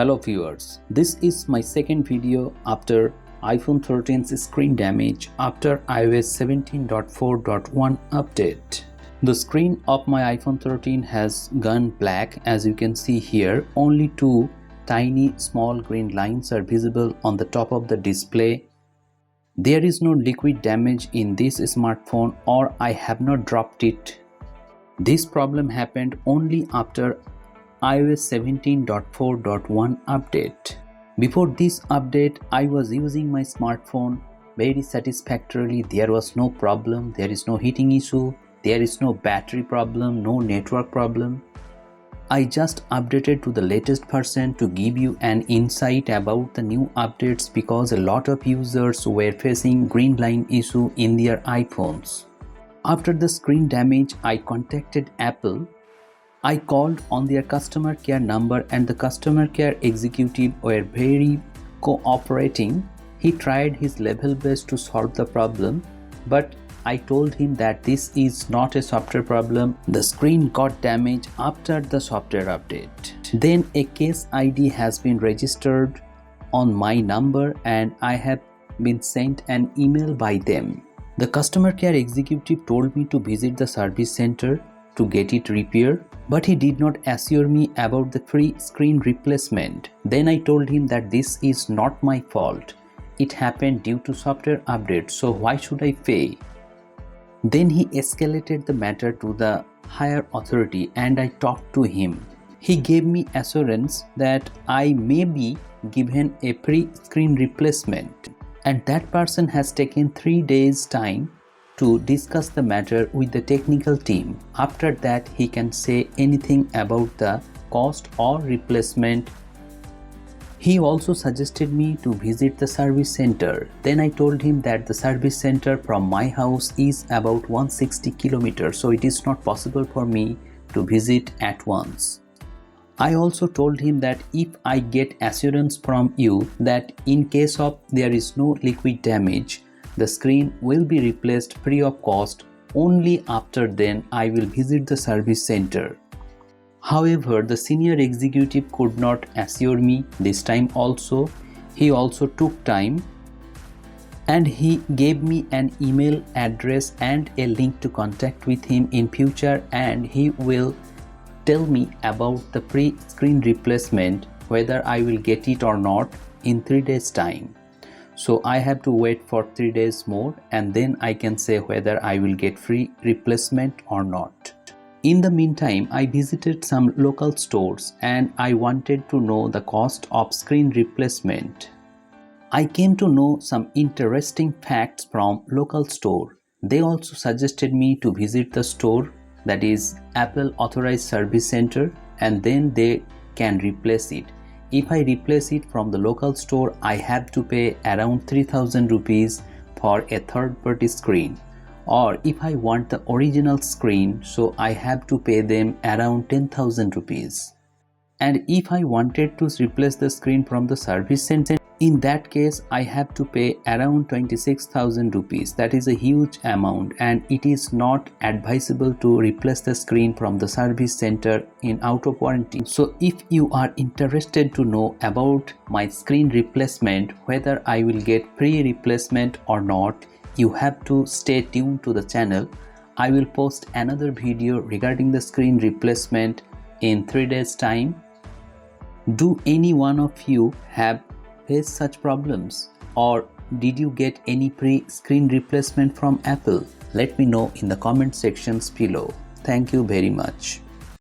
Hello viewers, this is my second video after iPhone 13's screen damage after iOS 17.4.1 update. The screen of my iPhone 13 has gone black. As you can see here, only two tiny small green lines are visible on the top of the display. There is no liquid damage in this smartphone, or I have not dropped it. This problem happened only after iOS 17.4.1 update. Before this update, I was using my smartphone very satisfactorily. There was no problem, there is no heating issue, there is no battery problem, no network problem. I just updated to the latest version to give you an insight about the new updates, because a lot of users were facing green line issue in their iPhones. After the screen damage, I contacted Apple. I called on their customer care number and the customer care executive were very cooperating. He tried his level best to solve the problem, but I told him that this is not a software problem. The screen got damaged after the software update. Then a case ID has been registered on my number and I have been sent an email by them. The customer care executive told me to visit the service center to get it repaired, but he did not assure me about the free screen replacement. Then I told him that this is not my fault. It happened due to software update, so why should I pay? Then he escalated the matter to the higher authority and I talked to him. He gave me assurance that I may be given a free screen replacement, and that person has taken 3 days time to discuss the matter with the technical team. After that, he can say anything about the cost or replacement. He also suggested me to visit the service center. Then I told him that the service center from my house is about 160 kilometers, so it is not possible for me to visit at once. I also told him that if I get assurance from you that in case of there is no liquid damage, the screen will be replaced free of cost. Only after then I will visit the service center. However, the senior executive could not assure me this time also. He also took time and he gave me an email address and a link to contact with him in future, and he will tell me about the free screen replacement, whether I will get it or not, in 3 days time. So I have to wait for 3 days more and then I can say whether I will get free replacement or not. In the meantime, I visited some local stores and I wanted to know the cost of screen replacement. I came to know some interesting facts from local store. They also suggested me to visit the store, that is Apple Authorized Service Center, and then they can replace it. If I replace it from the local store, I have to pay around 3000 rupees for a third-party screen. Or if I want the original screen, so I have to pay them around 10,000 rupees. And if I wanted to replace the screen from the service center, in that case I have to pay around 26,000 rupees. That is a huge amount, and it is not advisable to replace the screen from the service center in out of warranty. So if you are interested to know about my screen replacement, whether I will get free replacement or not, you have to stay tuned to the channel. I will post another video regarding the screen replacement in 3 days time. Do any one of you have faced such problems, or did you get any free screen replacement from Apple? Let me know in the comment sections below. Thank you very much.